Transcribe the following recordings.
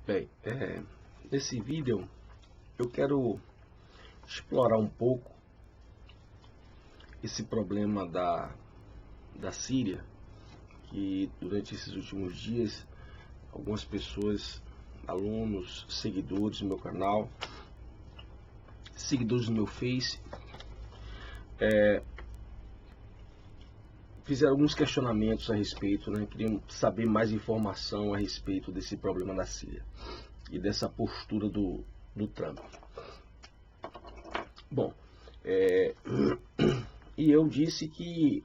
Bem, nesse vídeo eu quero explorar um pouco esse problema da Síria, que durante esses últimos dias algumas pessoas, alunos, seguidores do meu canal, seguidores do meu Face, fizeram alguns questionamentos a respeito, queriam saber mais informação a respeito desse problema da Síria e dessa postura do Trump. Bom, e eu disse que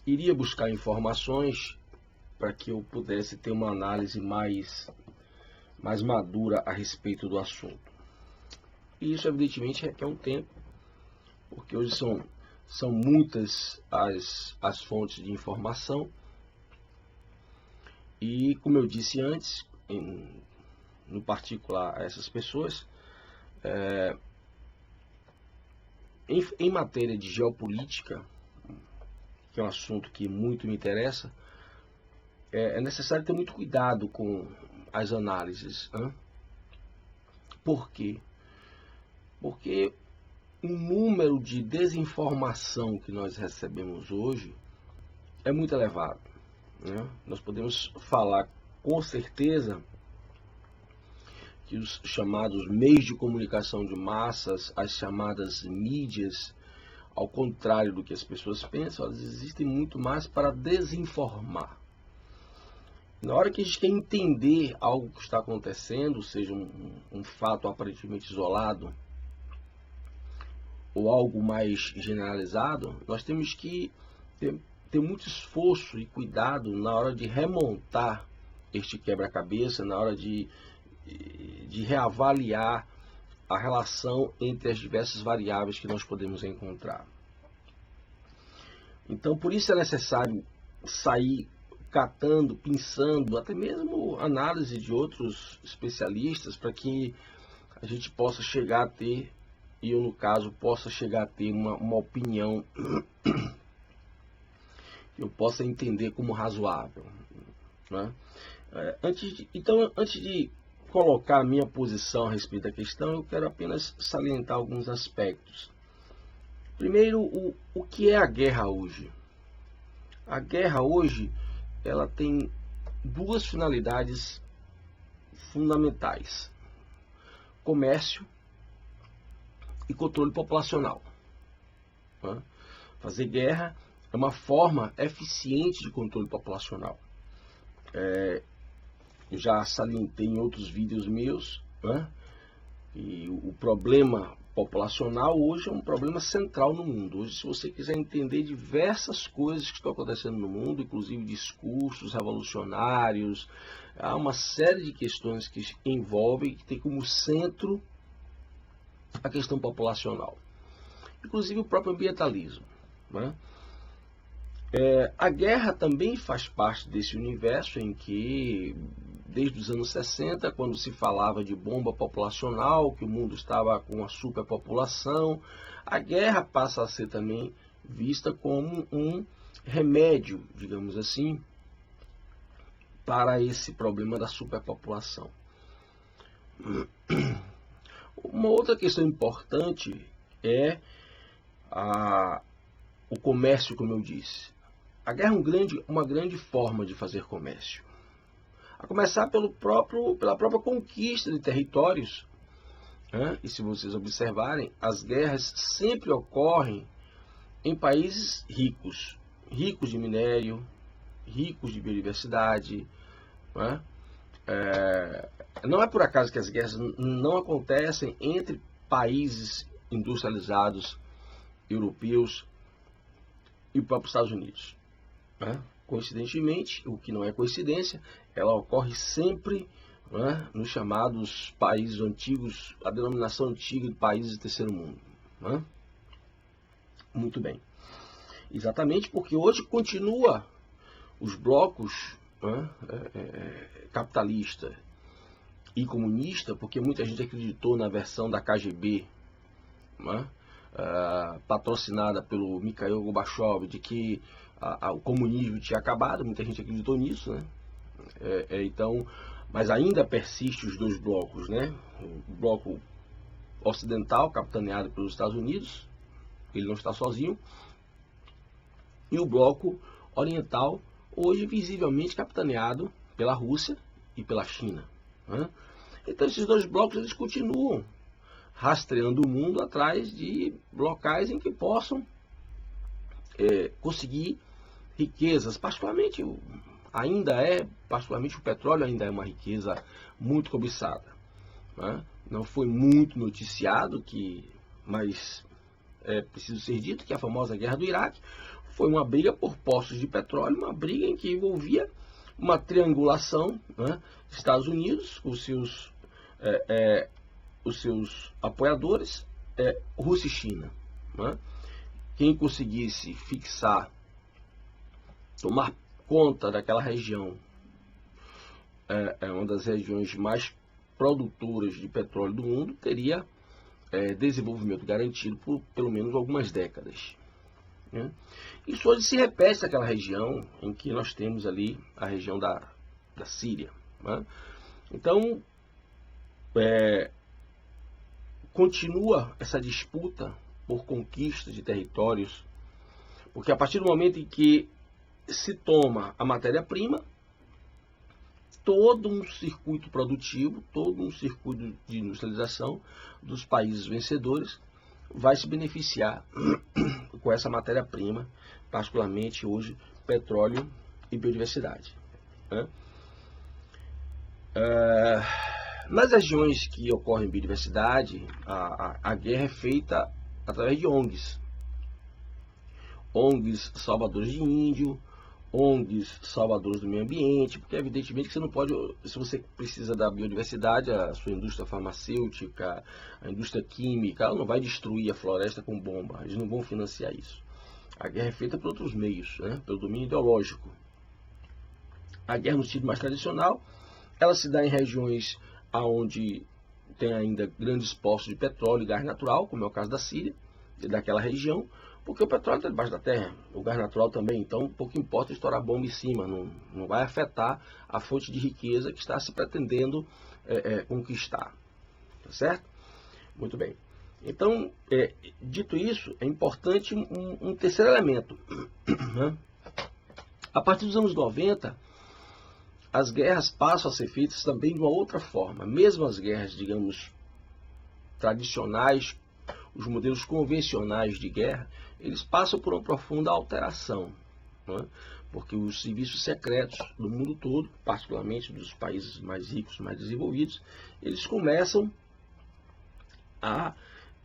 iria buscar informações para que eu pudesse ter uma análise mais madura a respeito do assunto. E isso evidentemente requer um tempo, porque hoje são muitas as fontes de informação e, como eu disse antes, no particular a essas pessoas, em matéria de geopolítica, que é um assunto que muito me interessa, é necessário ter muito cuidado com as análises. Por quê? Porque o número de desinformação que nós recebemos hoje é muito elevado. Nós podemos falar com certeza que os chamados meios de comunicação de massas, as chamadas mídias, ao contrário do que as pessoas pensam, elas existem muito mais para desinformar. Na hora que a gente quer entender algo que está acontecendo, seja um fato aparentemente isolado, ou algo mais generalizado, nós temos que ter muito esforço e cuidado na hora de remontar este quebra-cabeça, na hora de reavaliar a relação entre as diversas variáveis que nós podemos encontrar. Então, por isso é necessário sair catando, pensando, até mesmo análise de outros especialistas, para que a gente possa chegar a ter, e eu no caso possa chegar a ter uma opinião que eu possa entender como razoável. Antes de colocar a minha posição a respeito da questão, eu quero apenas salientar alguns aspectos. Primeiro, o que é a guerra hoje? A guerra hoje, ela tem duas finalidades fundamentais: comércio e controle populacional. Fazer guerra é uma forma eficiente de controle populacional. Eu já salientei em outros vídeos meus, e o problema populacional hoje é um problema central no mundo. Hoje, se você quiser entender diversas coisas que estão acontecendo no mundo, inclusive discursos revolucionários, há uma série de questões que envolvem, que tem como centro a questão populacional, inclusive o próprio ambientalismo. A guerra também faz parte desse universo em que, desde os anos 60, quando se falava de bomba populacional, que o mundo estava com uma superpopulação, a guerra passa a ser também vista como um remédio, digamos assim, para esse problema da superpopulação. Uma outra questão importante é o comércio, como eu disse. A guerra é uma grande forma de fazer comércio. A começar pela própria conquista de territórios. E se vocês observarem, as guerras sempre ocorrem em países ricos. Ricos de minério, ricos de biodiversidade. Não é por acaso que as guerras não acontecem entre países industrializados europeus e o próprio Estados Unidos. Coincidentemente, o que não é coincidência, ela ocorre sempre nos chamados países antigos, a denominação antiga de países do terceiro mundo. Muito bem. Exatamente porque hoje continua os blocos capitalista e comunista, porque muita gente acreditou na versão da KGB, patrocinada pelo Mikhail Gorbachev, de que o comunismo tinha acabado. Muita gente acreditou nisso, Então, mas ainda persiste os dois blocos, né? O bloco ocidental, capitaneado pelos Estados Unidos, ele não está sozinho, e o bloco oriental, hoje visivelmente capitaneado pela Rússia e pela China, né? Então esses dois blocos eles continuam rastreando o mundo atrás de locais em que possam conseguir riquezas, particularmente particularmente o petróleo ainda é uma riqueza muito cobiçada, né? Não foi muito noticiado, mas é preciso ser dito que a famosa guerra do Iraque foi uma briga por poços de petróleo, uma briga em que envolvia uma triangulação, né? Estados Unidos, os seus apoiadores, Rússia e China, né? Quem conseguisse tomar conta daquela região, é uma das regiões mais produtoras de petróleo do mundo, teria desenvolvimento garantido por pelo menos algumas décadas, né? Isso hoje se repete naquela região em que nós temos ali a região da Síria, né? Então, continua essa disputa por conquista de territórios, porque a partir do momento em que se toma a matéria-prima, todo um circuito produtivo, todo um circuito de industrialização dos países vencedores vai se beneficiar com essa matéria-prima, particularmente hoje petróleo e biodiversidade, né? Nas regiões que ocorre biodiversidade, a guerra é feita através de ONGs salvadores de índio, ONGs salvadores do meio ambiente, porque evidentemente que você não pode, se você precisa da biodiversidade, a sua indústria farmacêutica, a indústria química, ela não vai destruir a floresta com bomba, eles não vão financiar isso. A guerra é feita por outros meios, né? Pelo domínio ideológico. A guerra no sentido mais tradicional, ela se dá em regiões onde tem ainda grandes poços de petróleo e gás natural, como é o caso da Síria, e daquela região, porque o petróleo está debaixo da terra, o gás natural também, então pouco importa estourar bomba em cima, não vai afetar a fonte de riqueza que está se pretendendo conquistar, tá certo? Muito bem. Então, dito isso, é importante um terceiro elemento, né? A partir dos anos 90, as guerras passam a ser feitas também de uma outra forma. Mesmo as guerras, digamos, tradicionais, os modelos convencionais de guerra, eles passam por uma profunda alteração, né? Porque os serviços secretos do mundo todo, particularmente dos países mais ricos, mais desenvolvidos, eles começam a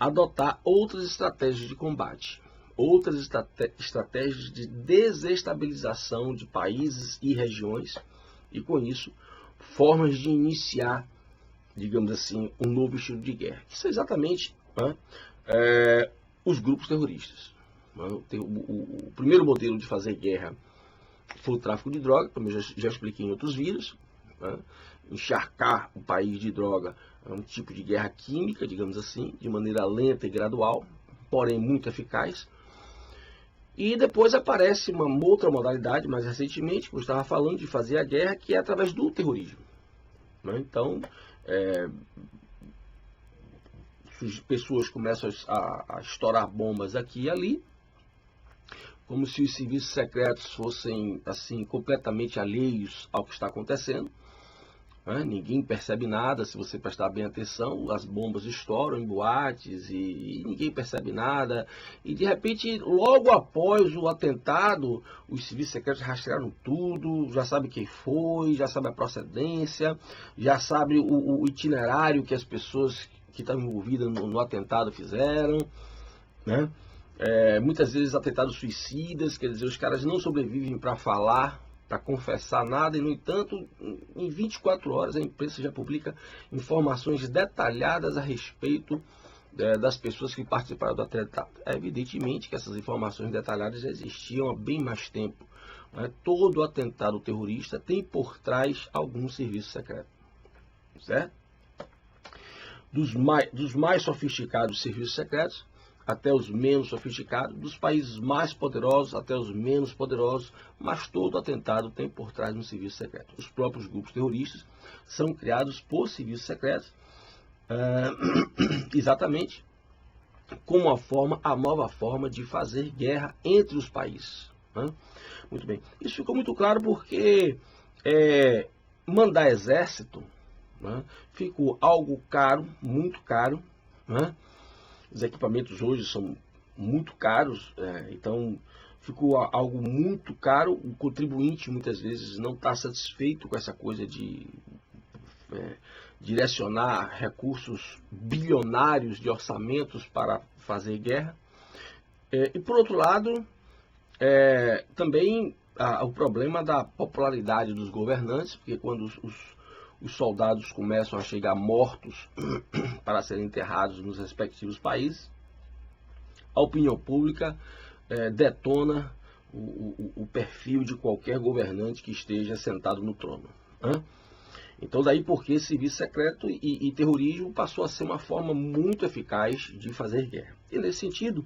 adotar outras estratégias de combate, outras estratégias de desestabilização de países e regiões, e com isso, formas de iniciar, digamos assim, um novo estilo de guerra, que são exatamente, né, os grupos terroristas. O primeiro modelo de fazer guerra foi o tráfico de droga, como eu já expliquei em outros vídeos, né? Encharcar o país de droga é um tipo de guerra química, digamos assim, de maneira lenta e gradual, porém muito eficaz. E depois aparece uma outra modalidade, mais recentemente, que eu estava falando, de fazer a guerra, que é através do terrorismo, né? Então, pessoas começam a estourar bombas aqui e ali, como se os serviços secretos fossem assim completamente alheios ao que está acontecendo, né? Ninguém percebe nada. Se você prestar bem atenção, as bombas estouram em boates e ninguém percebe nada, e de repente, logo após o atentado, os serviços secretos rastrearam tudo, já sabe quem foi, já sabe a procedência, já sabe o itinerário que as pessoas que estavam envolvidas no atentado fizeram, né? Muitas vezes atentados suicidas, quer dizer, os caras não sobrevivem para falar, para confessar nada, e no entanto, em 24 horas a imprensa já publica informações detalhadas a respeito das pessoas que participaram do atentado. Evidentemente que essas informações detalhadas já existiam há bem mais tempo, né? Todo atentado terrorista tem por trás algum serviço secreto, certo? Dos mais sofisticados serviços secretos, até os menos sofisticados, dos países mais poderosos até os menos poderosos, mas todo atentado tem por trás um serviço secreto. Os próprios grupos terroristas são criados por serviços secretos, exatamente como a nova forma de fazer guerra entre os países. Né? Muito bem. Isso ficou muito claro porque mandar exército, né, ficou algo caro, muito caro. Né? Os equipamentos hoje são muito caros, então ficou algo muito caro. O contribuinte muitas vezes não está satisfeito com essa coisa de direcionar recursos bilionários de orçamentos para fazer guerra. E por outro lado, também o problema da popularidade dos governantes, porque quando os soldados começam a chegar mortos para serem enterrados nos respectivos países, a opinião pública detona o perfil de qualquer governante que esteja sentado no trono. Né? Então daí porque serviço secreto e terrorismo passou a ser uma forma muito eficaz de fazer guerra. E nesse sentido,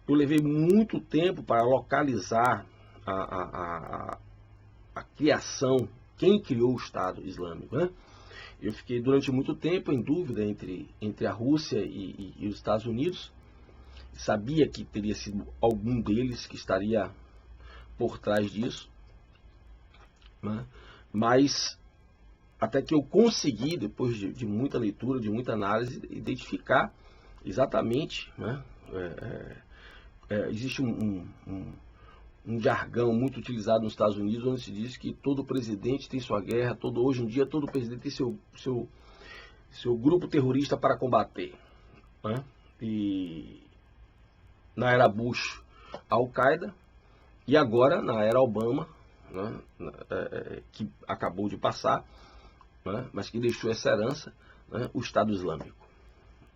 eu levei muito tempo para localizar a criação, quem criou o Estado Islâmico. Né? Eu fiquei durante muito tempo em dúvida entre a Rússia e os Estados Unidos. Sabia que teria sido algum deles que estaria por trás disso, né? Mas até que eu consegui, depois de muita leitura, de muita análise, identificar exatamente, né? Existe um jargão muito utilizado nos Estados Unidos, onde se diz que todo presidente tem sua guerra, hoje em dia todo presidente tem seu grupo terrorista para combater. Né? E na era Bush, a Al-Qaeda, e agora na era Obama, né? Que acabou de passar, né? Mas que deixou essa herança, né? O Estado Islâmico.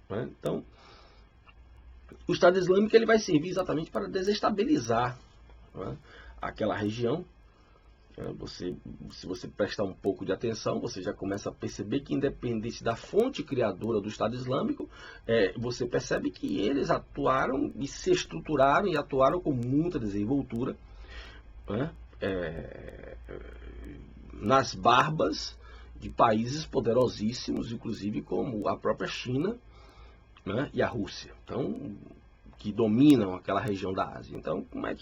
Né? Então, o Estado Islâmico ele vai servir exatamente para desestabilizar, né, aquela região. Se você prestar um pouco de atenção, você já começa a perceber que, independente da fonte criadora do Estado Islâmico, você percebe que eles atuaram e se estruturaram e atuaram com muita desenvoltura, né, nas barbas de países poderosíssimos, inclusive como a própria China, né, e a Rússia, então, que dominam aquela região da Ásia. Então, como é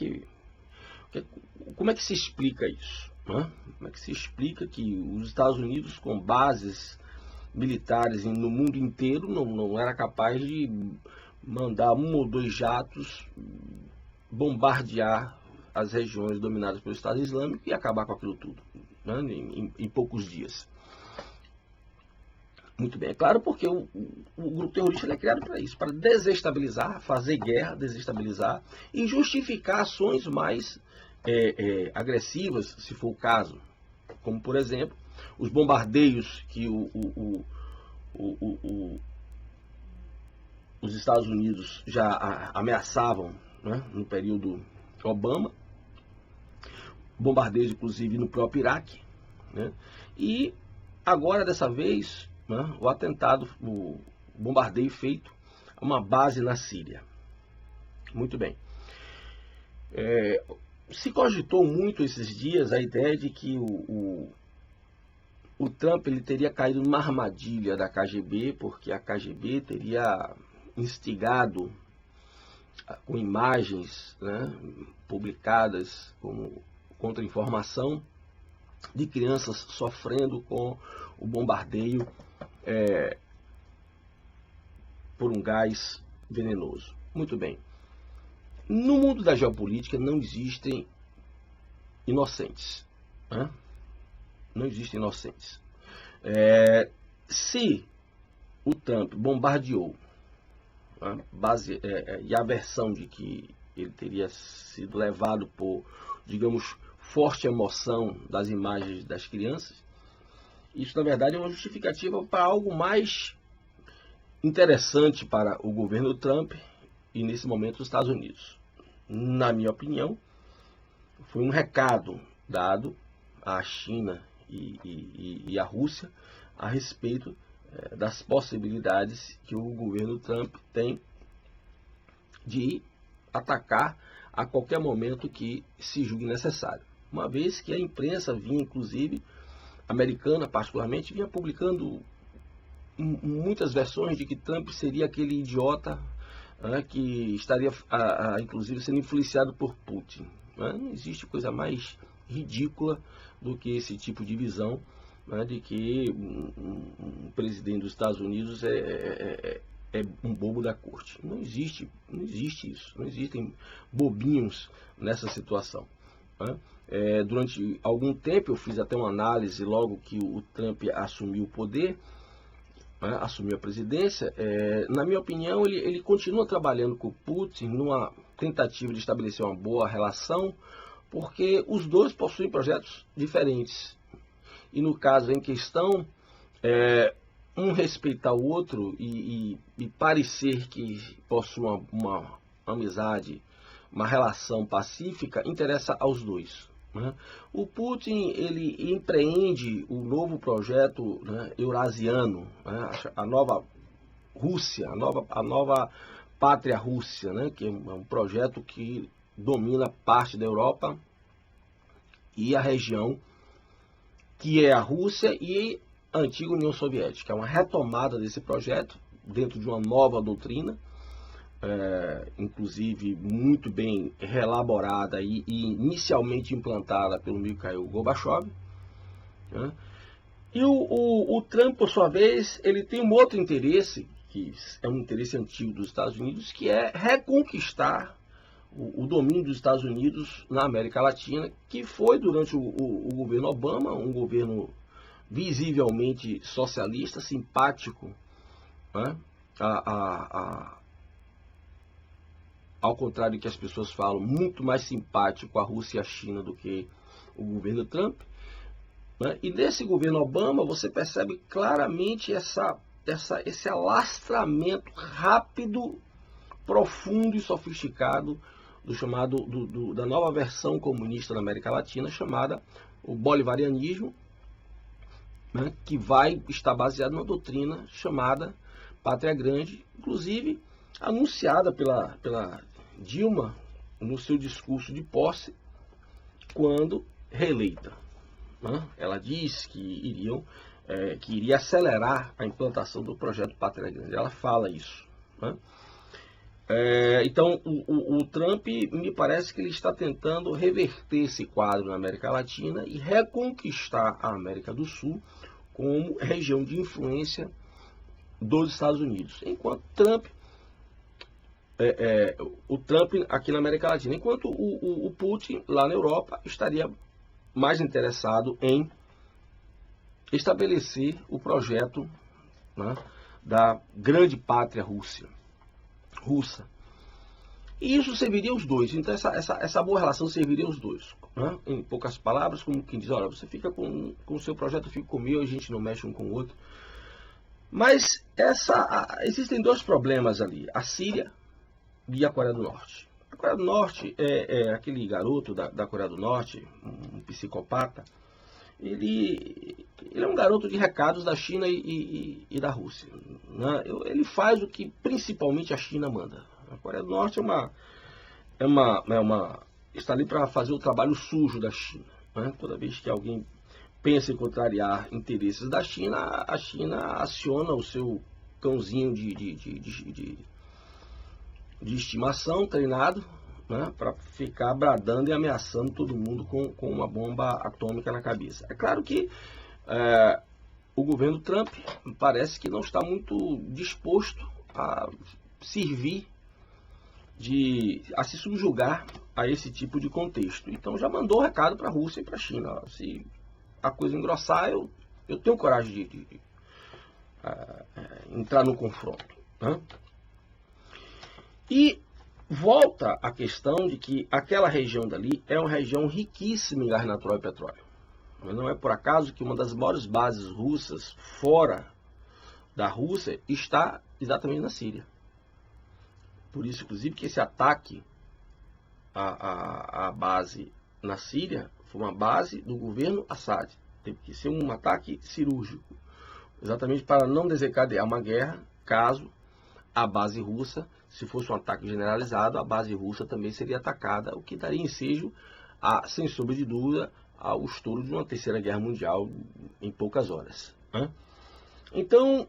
que se explica isso? Né? Como é que se explica que os Estados Unidos, com bases militares no mundo inteiro, não era capaz de mandar 1 ou 2 jatos bombardear as regiões dominadas pelo Estado Islâmico e acabar com aquilo tudo, né, em poucos dias? Muito bem, é claro, porque o grupo terrorista é criado para isso, para desestabilizar, fazer guerra, desestabilizar e justificar ações mais agressivas, se for o caso. Como, por exemplo, os bombardeios que os Estados Unidos já ameaçavam, né, no período Obama, bombardeios inclusive no próprio Iraque, né, e agora dessa vez, né, o atentado, o bombardeio feito a uma base na Síria. Muito bem. Se cogitou muito esses dias a ideia de que o Trump ele teria caído numa armadilha da KGB, porque a KGB teria instigado com imagens, né, publicadas como contra-informação de crianças sofrendo com o bombardeio por um gás venenoso. Muito bem. No mundo da geopolítica não existem inocentes. Né? Não existem inocentes. Se o Trump bombardeou, né, e a versão de que ele teria sido levado por, digamos, forte emoção das imagens das crianças, isso na verdade é uma justificativa para algo mais interessante para o governo Trump e nesse momento os Estados Unidos. Na minha opinião, foi um recado dado à China e à Rússia a respeito das possibilidades que o governo Trump tem de atacar a qualquer momento que se julgue necessário. Uma vez que a imprensa vinha, inclusive, americana particularmente, vinha publicando muitas versões de que Trump seria aquele idiota, né, que estaria, inclusive, sendo influenciado por Putin. Né? Não existe coisa mais ridícula do que esse tipo de visão, né, de que um presidente dos Estados Unidos é um bobo da corte. Não existe isso. Não existem bobinhos nessa situação. Né? Durante algum tempo eu fiz até uma análise logo que o Trump assumiu o poder, né, assumiu a presidência. Na minha opinião, ele continua trabalhando com o Putin numa tentativa de estabelecer uma boa relação, porque os dois possuem projetos diferentes. E no caso em questão, um respeitar o outro e parecer que possui uma amizade, uma relação pacífica, interessa aos dois. Né? O Putin, ele empreende o novo projeto, né, eurasiano, né, a nova Rússia, a nova pátria Rússia, né, que é um projeto que domina parte da Europa e a região que é a Rússia e a antiga União Soviética. É uma retomada desse projeto dentro de uma nova doutrina, inclusive muito bem relaborada e inicialmente implantada pelo Mikhail Gorbachev. Né? E o Trump, por sua vez, ele tem um outro interesse, que é um interesse antigo dos Estados Unidos, que é reconquistar o domínio dos Estados Unidos na América Latina, que foi durante o governo Obama, um governo visivelmente socialista, simpático, né? Ao contrário do que as pessoas falam, muito mais simpático à Rússia e à China do que o governo Trump. Né? E nesse governo Obama você percebe claramente esse alastramento rápido, profundo e sofisticado da nova versão comunista da América Latina, chamada o bolivarianismo, né, que vai estar baseado numa doutrina chamada Pátria Grande, inclusive anunciada pela Dilma no seu discurso de posse, quando reeleita. Né? Ela diz que iria acelerar a implantação do projeto Pátria Grande. Ela fala isso. Né? Então, o Trump, me parece que ele está tentando reverter esse quadro na América Latina e reconquistar a América do Sul como região de influência dos Estados Unidos. Enquanto o Trump aqui na América Latina, enquanto o Putin lá na Europa estaria mais interessado em estabelecer o projeto, né, da grande pátria russa. E isso serviria aos dois. Então essa boa relação serviria aos dois. Né? Em poucas palavras, como quem diz, olha, você fica com o seu projeto, eu fico com o meu, a gente não mexe um com o outro. Mas existem dois problemas ali, a Síria e a Coreia do Norte. A Coreia do Norte é aquele garoto da Coreia do Norte, um psicopata. Ele é um garoto de recados da China e da Rússia. Né? Ele faz o que principalmente a China manda. A Coreia do Norte está ali para fazer o trabalho sujo da China. Né? Toda vez que alguém pensa em contrariar interesses da China, a China aciona o seu cãozinho de estimação treinado, né, para ficar bradando e ameaçando todo mundo com uma bomba atômica na cabeça. É claro que o governo Trump parece que não está muito disposto a servir, a se subjugar a esse tipo de contexto. Então já mandou recado para a Rússia e para a China. Se a coisa engrossar, eu tenho coragem de entrar no confronto. Né? E volta a questão de que aquela região dali é uma região riquíssima em gás natural e petróleo. Não é por acaso que uma das maiores bases russas fora da Rússia está exatamente na Síria. Por isso, inclusive, que esse ataque à base na Síria foi uma base do governo Assad. Teve que ser um ataque cirúrgico, exatamente para não desencadear uma guerra caso a base russa, se fosse um ataque generalizado, a base russa também seria atacada, o que daria ensejo, sem sombra de dúvida, ao estouro de uma terceira guerra mundial em poucas horas, né? Então,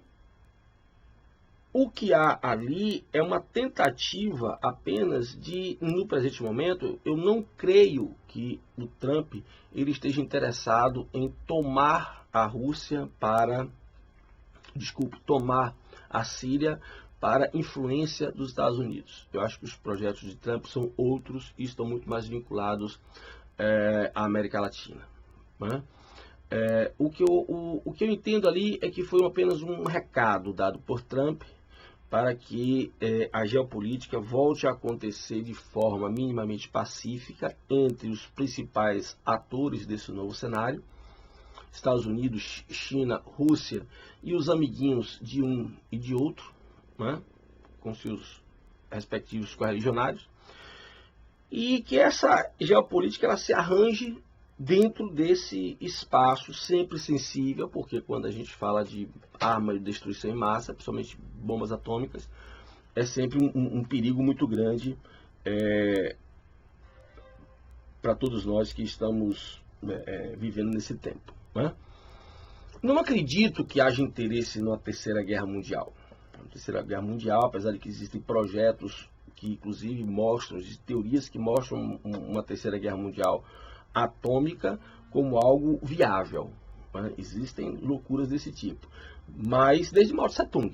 o que há ali é uma tentativa apenas de, no presente momento, eu não creio que o Trump ele esteja interessado em tomar a Rússia tomar a Síria para influência dos Estados Unidos. Eu acho que os projetos de Trump são outros e estão muito mais vinculados à América Latina, né? O que eu entendo ali é que foi apenas um recado dado por Trump para que a geopolítica volte a acontecer de forma minimamente pacífica entre os principais atores desse novo cenário, Estados Unidos, China, Rússia e os amiguinhos de um e de outro, né, com seus respectivos correligionários, e que essa geopolítica ela se arranje dentro desse espaço sempre sensível, porque quando a gente fala de arma de destruição em massa, principalmente bombas atômicas, é sempre um perigo muito grande para todos nós que estamos vivendo nesse tempo, né? Não acredito que haja interesse numa terceira guerra mundial. A terceira guerra mundial, apesar de que existem projetos que inclusive mostram, teorias que mostram uma terceira guerra mundial atômica como algo viável, né? Existem loucuras desse tipo. Mas desde Mao Tse Tung,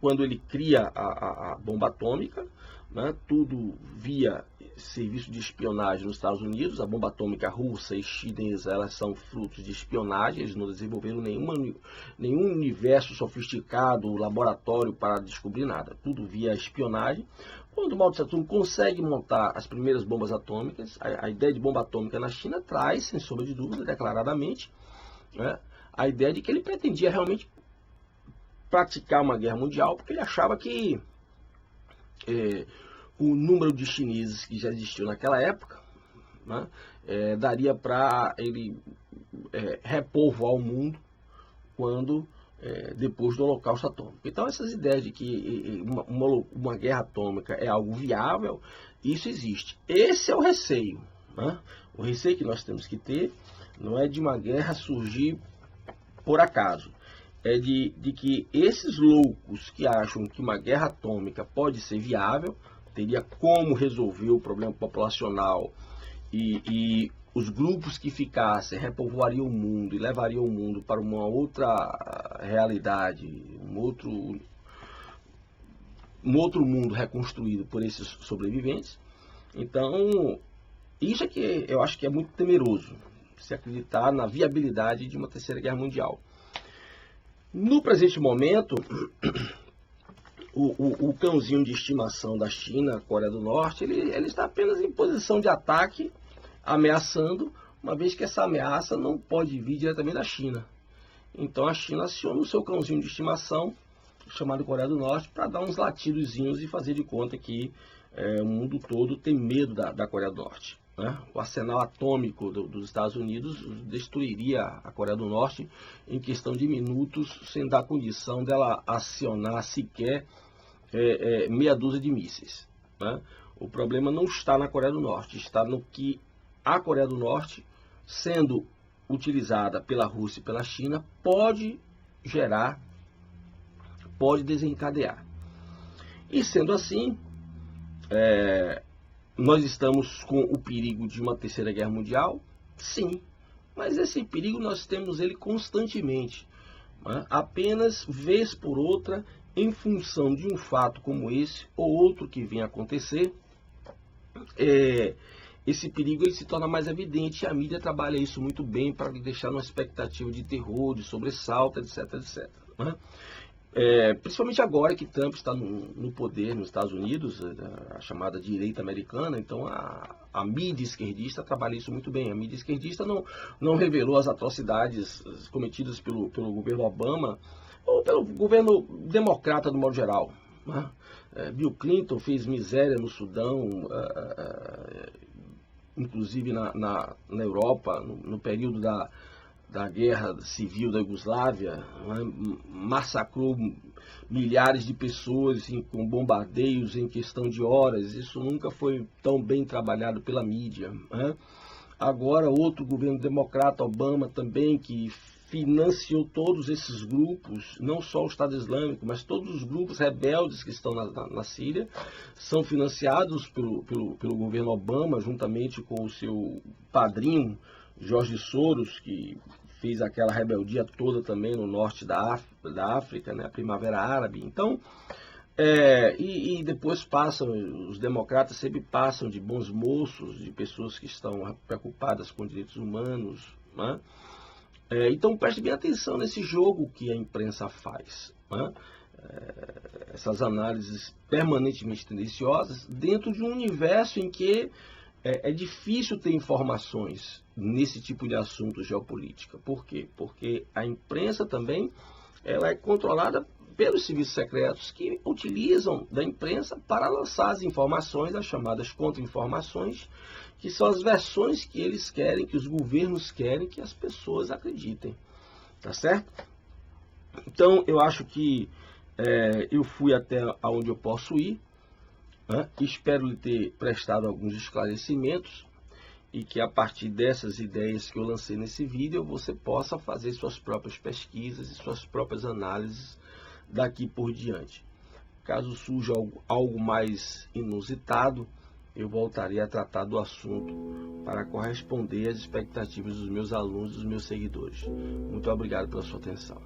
quando ele cria a bomba atômica, né, tudo via serviço de espionagem nos Estados Unidos. A bomba atômica russa e chinesa, elas são frutos de espionagem, eles não desenvolveram nenhum universo sofisticado, laboratório para descobrir nada, tudo via espionagem. Quando Mao Tse Tung consegue montar as primeiras bombas atômicas, a ideia de bomba atômica na China traz, sem sombra de dúvida, declaradamente, né, a ideia de que ele pretendia realmente praticar uma guerra mundial, porque ele achava que o número de chineses que já existiu naquela época, né, daria para ele repovoar o mundo depois do Holocausto Atômico. Então essas ideias de que uma guerra atômica é algo viável, isso existe. Esse é o receio, né? O receio que nós temos que ter não é de uma guerra surgir por acaso, é de que esses loucos que acham que uma guerra atômica pode ser viável, teria como resolver o problema populacional e os grupos que ficassem repovoariam o mundo e levariam o mundo para uma outra realidade, um outro mundo reconstruído por esses sobreviventes. Então, isso é que eu acho que é muito temeroso, se acreditar na viabilidade de uma terceira guerra mundial. No presente momento, o cãozinho de estimação da China, a Coreia do Norte, ele está apenas em posição de ataque, ameaçando, uma vez que essa ameaça não pode vir diretamente da China. Então a China aciona o seu cãozinho de estimação, chamado Coreia do Norte, para dar uns latidozinhos e fazer de conta que o mundo todo tem medo da Coreia do Norte, né? O arsenal atômico dos Estados Unidos destruiria a Coreia do Norte em questão de minutos, sem dar condição dela acionar sequer meia dúzia de mísseis, né? O problema não está na Coreia do Norte, está no que a Coreia do Norte, sendo utilizada pela Rússia e pela China, pode desencadear. E sendo assim, nós estamos com o perigo de uma terceira guerra mundial? Sim, mas esse perigo nós temos ele constantemente, né? Apenas vez por outra, em função de um fato como esse ou outro que vem a acontecer, esse perigo ele se torna mais evidente e a mídia trabalha isso muito bem para deixar uma expectativa de terror, de sobressalto, etc, etc, né? Principalmente agora que Trump está no poder nos Estados Unidos, a chamada direita americana. Então a mídia esquerdista trabalha isso muito bem. A mídia esquerdista não revelou as atrocidades cometidas pelo governo Obama ou pelo governo democrata do modo geral, né? Bill Clinton fez miséria no Sudão, inclusive na Europa, no período da guerra civil da Iugoslávia, né, massacrou milhares de pessoas com bombardeios em questão de horas. Isso nunca foi tão bem trabalhado pela mídia, né? Agora outro governo democrata, Obama também, que financiou todos esses grupos, não só o Estado Islâmico, mas todos os grupos rebeldes que estão na Síria, são financiados pelo governo Obama, juntamente com o seu padrinho, Jorge Soros, que fez aquela rebeldia toda também no norte da África, né, a Primavera Árabe. Então, e depois passam, os democratas sempre passam de bons moços, de pessoas que estão preocupadas com direitos humanos, né? Então preste bem atenção nesse jogo que a imprensa faz, né? Essas análises permanentemente tendenciosas dentro de um universo em que é difícil ter informações nesse tipo de assunto geopolítica. Por quê? Porque a imprensa também ela é controlada pelos serviços secretos que utilizam da imprensa para lançar as informações, as chamadas contra-informações, que são as versões que eles querem, que os governos querem que as pessoas acreditem. Tá certo? Então, eu acho que eu fui até onde eu posso ir, né? Espero lhe ter prestado alguns esclarecimentos e que a partir dessas ideias que eu lancei nesse vídeo, você possa fazer suas próprias pesquisas e suas próprias análises daqui por diante. Caso surja algo mais inusitado, eu voltarei a tratar do assunto para corresponder às expectativas dos meus alunos e dos meus seguidores. Muito obrigado pela sua atenção.